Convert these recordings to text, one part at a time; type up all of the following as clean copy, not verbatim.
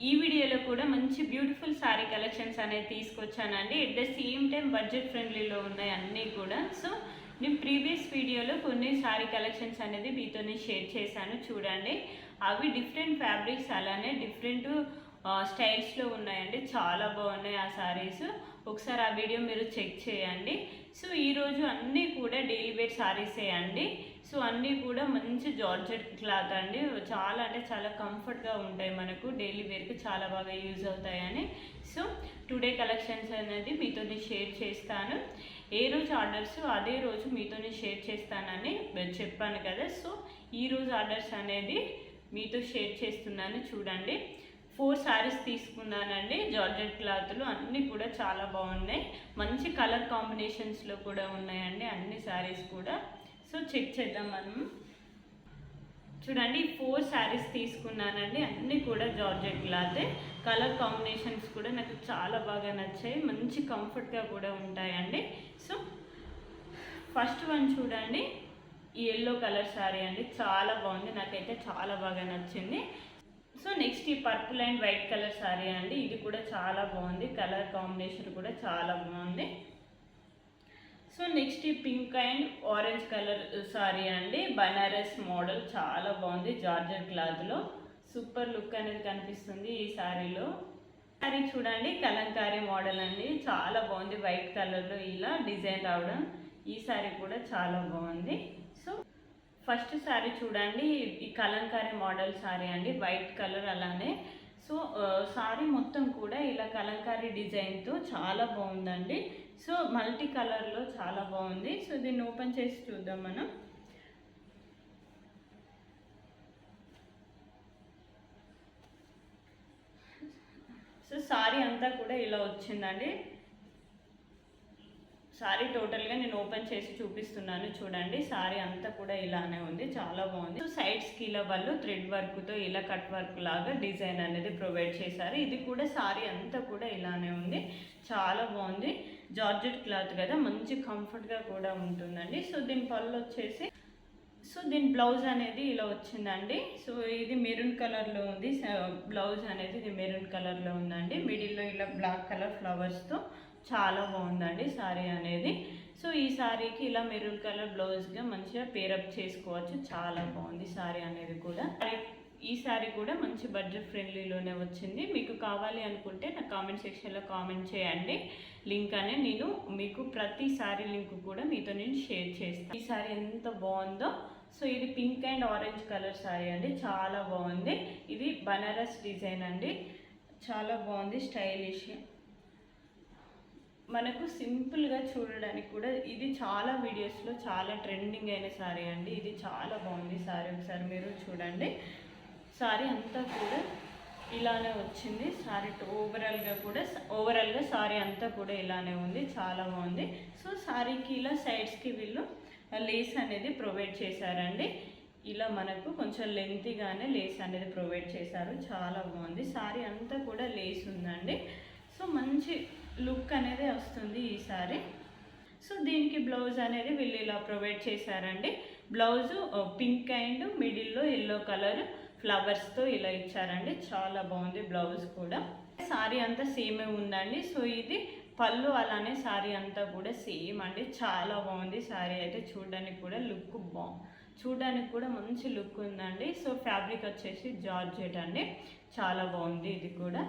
ఈ వీడియోలో కూడా మంచి బ్యూటిఫుల్ సారీ కలెక్షన్స్ అనేది తీసుకొచ్చానండి. At the same time budget ఫ్రెండ్లీలో ఉన్నాయి అన్నీ కూడా. సో నేను ప్రీవియస్ వీడియోలో కొన్ని సారీ కలెక్షన్స్ అనేది మీతో షేర్ చేశాను, చూడండి. అవి డిఫరెంట్ ఫ్యాబ్రిక్స్ అలానే డిఫరెంట్ స్టైల్స్లో ఉన్నాయండి. చాలా బాగున్నాయి ఆ సారీస్. ఒకసారి ఆ వీడియో మీరు చెక్ చేయండి. సో ఈరోజు అన్నీ కూడా డైలీ వేర్ సారీసే అండి. సో అన్నీ కూడా మంచి జార్జెట్ క్లాత్ అండి. చాలా అంటే చాలా కంఫర్ట్గా ఉంటాయి, మనకు డైలీ వేర్కి చాలా బాగా యూజ్ అవుతాయని. సో టుడే కలెక్షన్స్ అనేది మీతో షేర్ చేస్తాను. ఏ రోజు ఆర్డర్స్ అదే రోజు మీతో షేర్ చేస్తానని చెప్పాను కదా. సో ఈరోజు ఆర్డర్స్ అనేది మీతో షేర్ చేస్తున్నాను, చూడండి. 4 సారీస్ తీసుకున్నానండి. జార్జెట్ క్లాత్లు అన్నీ కూడా చాలా బాగున్నాయి. మంచి కలర్ కాంబినేషన్స్లో కూడా ఉన్నాయండి అన్ని సారీస్ కూడా. సో చెక్ చేద్దాం మనం. చూడండి, 4 సారీస్ తీసుకున్నానండి. అన్నీ కూడా జార్జెట్ క్లాతే. కలర్ కాంబినేషన్స్ కూడా నాకు చాలా బాగా నచ్చాయి. మంచి కంఫర్ట్గా కూడా ఉంటాయండి. సో ఫస్ట్ వన్ చూడండి, ఈ ఎల్లో కలర్ సారీ అండి. చాలా బాగుంది, నాకైతే చాలా బాగా నచ్చింది. సో నెక్స్ట్ ఈ purple and white colour sorry అండి. ఇది కూడా చాలా బాగుంది, కలర్ కాంబినేషన్ కూడా చాలా బాగుంది. సో నెక్స్ట్ ఈ pink and orange colour sorry అండి. బనారస్ మోడల్ చాలా బాగుంది, జార్జెట్ క్లాత్లో సూపర్ లుక్ అనేది కనిపిస్తుంది ఈ సారీలో. సారీ చూడండి, కలంకారీ మోడల్ అండి. చాలా బాగుంది, వైట్ కలర్లో ఇలా డిజైన్ రావడం. ఈ సారీ కూడా చాలా బాగుంది. సో ఫస్ట్ సారీ చూడండి, ఈ కలంకారీ మోడల్ సారీ అండి, వైట్ కలర్ అలానే. సో సారీ మొత్తం కూడా ఇలా కలంకారీ డిజైన్తో చాలా బాగుందండి. సో మల్టీ కలర్లో చాలా బాగుంది. సో దీన్ని ఓపెన్ చేసి చూద్దాం మనం. సో సారీ అంతా కూడా ఇలా వచ్చిందండి. సారీ టోటల్గా నేను ఓపెన్ చేసి చూపిస్తున్నాను, చూడండి. సారీ అంతా కూడా ఇలానే ఉంది, చాలా బాగుంది. సో సైడ్స్కి ఇలా వాళ్ళు థ్రెడ్ వర్క్తో ఇలా కట్ వర్క్ లాగా డిజైన్ అనేది ప్రొవైడ్ చేశారు. ఇది కూడా సారీ అంతా కూడా ఇలానే ఉంది, చాలా బాగుంది. జార్జెట్ క్లాత్ కదా, మంచి కంఫర్ట్గా కూడా ఉంటుందండి. సో దీని పళ్ళు వచ్చేసి, సో దీని బ్లౌజ్ అనేది ఇలా వచ్చిందండి. సో ఇది మెరూన్ కలర్లో ఉంది. బ్లౌజ్ అనేది ఇది మెరూన్ కలర్లో ఉందండి. మిడిల్లో ఇలా బ్లాక్ కలర్ ఫ్లవర్స్తో చాలా బాగుందండి సారీ అనేది. సో ఈ సారీకి ఇలా మెరూన్ కలర్ బ్లౌజ్గా మంచిగా పేరప్ చేసుకోవచ్చు, చాలా బాగుంది సారీ అనేది కూడా. ఈ సారీ కూడా మంచి బడ్జెట్ ఫ్రెండ్లీలోనే వచ్చింది. మీకు కావాలి అనుకుంటే నా కామెంట్ సెక్షన్లో కామెంట్ చేయండి. లింక్ అనే నేను మీకు ప్రతి సారీ లింక్ కూడా మీతో నేను షేర్ చేస్తాను. ఈ సారీ ఎంత బాగుందో. సో ఇది pink and orange colour sorry అండి, చాలా బాగుంది. ఇది బనారస్ డిజైన్ అండి, చాలా బాగుంది, స్టైలిష్. మనకు సింపుల్గా చూడడానికి కూడా ఇది చాలా వీడియోస్లో చాలా ట్రెండింగ్ అయిన సారీ అండి. ఇది చాలా బాగుంది సారీ, ఒకసారి మీరు చూడండి. సారీ అంతా కూడా ఇలానే వచ్చింది. సారీ ఓవరాల్గా సారీ అంతా కూడా ఇలానే ఉంది, చాలా బాగుంది. సో సారీకి ఇలా సైడ్స్కి వీళ్ళు లేస్ అనేది ప్రొవైడ్ చేశారండి. ఇలా మనకు కొంచెం లెంతీగానే లేస్ అనేది ప్రొవైడ్ చేశారు, చాలా బాగుంది. సారీ అంతా కూడా లేస్ ఉందండి. సో మంచి లుక్ అనేది వస్తుంది ఈ సారీ. సో దీనికి బ్లౌజ్ అనేది వీళ్ళు ఇలా ప్రొవైడ్ చేశారండి. బ్లౌజు పింక్ అండ్ మిడిల్లో ఎల్లో కలర్ ఫ్లవర్స్తో ఇలా ఇచ్చారండి, చాలా బాగుంది బ్లౌజ్ కూడా. సారీ అంతా సేమే ఉందండి. సో ఇది పళ్ళు అలానే సారీ అంతా కూడా సేమ్ అండి, చాలా బాగుంది సారీ అయితే. చూడడానికి కూడా లుక్ చూడడానికి కూడా మంచి లుక్ ఉందండి. సో ఫ్యాబ్రిక్ వచ్చేసి జార్జెట్ అండి, చాలా బాగుంది ఇది కూడా.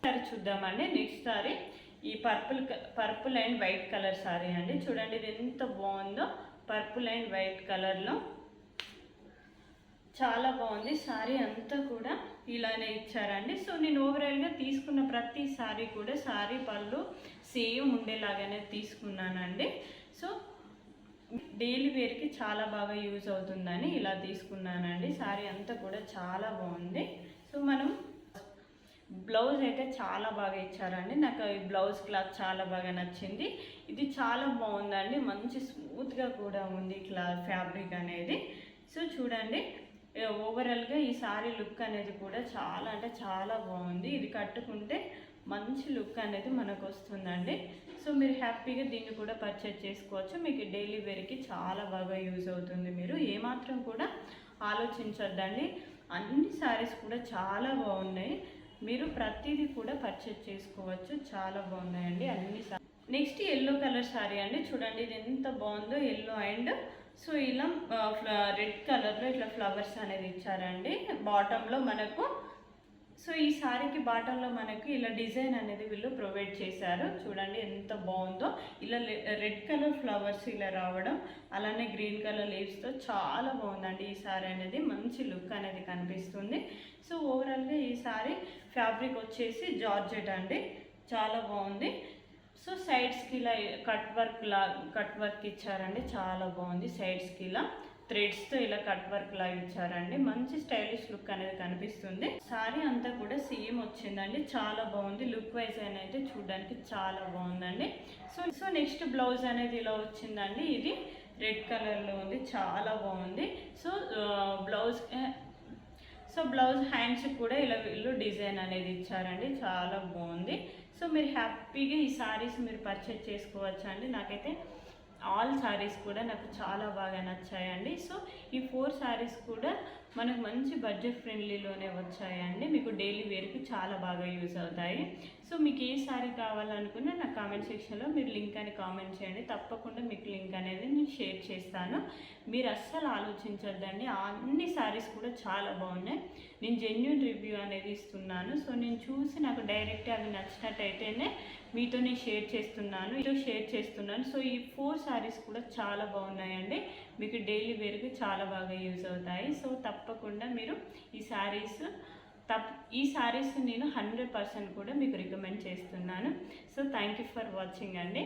సరే చూద్దామండి. నెక్స్ట్ సారీ ఈ purple and white colour sorry అండి. చూడండి ఇది ఎంత బాగుందో, పర్పుల్ అండ్ వైట్ కలర్లో చాలా బాగుంది. సారీ అంతా కూడా ఇలానే ఇచ్చారండి. సో నేను ఓవరాల్గా తీసుకున్న ప్రతి సారీ కూడా సారీ పళ్ళు సేమ్ ఉండేలాగానే తీసుకున్నానండి. సో డైలీ వేర్కి చాలా బాగా యూజ్ అవుతుందని ఇలా తీసుకున్నానండి. సారీ అంతా కూడా చాలా బాగుంది. సో మనం బ్లౌజ్ అయితే చాలా బాగా ఇచ్చారండి. నాకు ఈ బ్లౌజ్ క్లాత్ చాలా బాగా నచ్చింది. ఇది చాలా బాగుందండి, మంచి స్మూత్గా కూడా ఉంది ఫ్యాబ్రిక్ అనేది. సో చూడండి, ఓవరాల్గా ఈ సారీ లుక్ అనేది కూడా చాలా అంటే చాలా బాగుంది. ఇది కట్టుకుంటే మంచి లుక్ అనేది మనకు వస్తుందండి. సో మీరు హ్యాపీగా దీన్ని కూడా పర్చేజ్ చేసుకోవచ్చు. మీకు డైలీ వేర్కి చాలా బాగా యూజ్ అవుతుంది. మీరు ఏమాత్రం కూడా ఆలోచించొద్దండి. అన్ని సారీస్ కూడా చాలా బాగున్నాయి. మీరు ప్రతిదీ కూడా పర్చేజ్ చేసుకోవచ్చు. చాలా బాగున్నాయండి అన్ని. నెక్స్ట్ ఎల్లో కలర్ శారీ అండి. చూడండి ఇది ఎంత బాగుందో, ఎల్లో అండ్ సో ఇలా రెడ్ కలర్లో ఇట్లా ఫ్లవర్స్ అనేది ఇచ్చారండి బాటంలో మనకు. సో ఈ శారీకి బాటంలో మనకి ఇలా డిజైన్ అనేది వీళ్ళు ప్రొవైడ్ చేశారు. చూడండి ఎంత బాగుందో, ఇలా రెడ్ కలర్ ఫ్లవర్స్ ఇలా రావడం, అలానే గ్రీన్ కలర్ లీవ్స్తో చాలా బాగుందండి ఈ శారీ అనేది. మంచి లుక్ అనేది కనిపిస్తుంది. సో ఓవరాల్గా ఈ శారీ ఫ్యాబ్రిక్ వచ్చేసి జార్జెట్ అండి, చాలా బాగుంది. సో సైడ్స్కి ఇలా కట్ వర్క్ ఇచ్చారండి, చాలా బాగుంది. సైడ్స్కి ఇలా థ్రెడ్స్తో ఇలా కట్ వర్క్ లాగా ఇచ్చారండి. మంచి స్టైలిష్ లుక్ అనేది కనిపిస్తుంది. శారీ అంతా కూడా సేమ్ వచ్చిందండి, చాలా బాగుంది. లుక్ వైజ్ అయితే చూడడానికి చాలా బాగుందండి. సో నెక్స్ట్ బ్లౌజ్ అనేది ఇలా వచ్చిందండి. ఇది రెడ్ కలర్లో ఉంది, చాలా బాగుంది. సో బ్లౌజ్ హ్యాండ్స్ కూడా ఇలా వీళ్ళు డిజైన్ అనేది ఇచ్చారండి, చాలా బాగుంది. సో మీరు హ్యాపీగా ఈ శారీస్ మీరు పర్చేజ్ చేసుకోవచ్చు అండి. నాకైతే ఆల్ శారీస్ కూడా నాకు చాలా బాగా నచ్చాయండి. సో ఈ 4 శారీస్ కూడా మనకు మంచి బడ్జెట్ ఫ్రెండ్లీలోనే వచ్చాయండి. మీకు డైలీ వేర్కి చాలా బాగా యూజ్ అవుతాయి. సో మీకు ఏ శారీ కావాలనుకున్నా నా కామెంట్ సెక్షన్లో మీరు లింక్ అని కామెంట్ చేయండి, తప్పకుండా మీకు లింక్ అనేది నేను షేర్ చేస్తాను. మీరు అస్సలు ఆలోచించొద్దండి, అన్ని శారీస్ కూడా చాలా బాగున్నాయి. నేను జెన్యూన్ రివ్యూ అనేది ఇస్తున్నాను. సో నేను చూసి నాకు డైరెక్ట్ అవి నచ్చినట్టయితేనే మీతో నేను షేర్ చేస్తున్నాను. సో ఈ 4 శారీస్ కూడా చాలా బాగున్నాయండి, మీకు డైలీ వేర్కి చాలా బాగా యూజ్ అవుతాయి. సో తప్పకుండా మీరు ఈ శారీస్ నేను 100% కూడా మీకు రికమెండ్ చేస్తున్నాను. So thank you for watching అండి.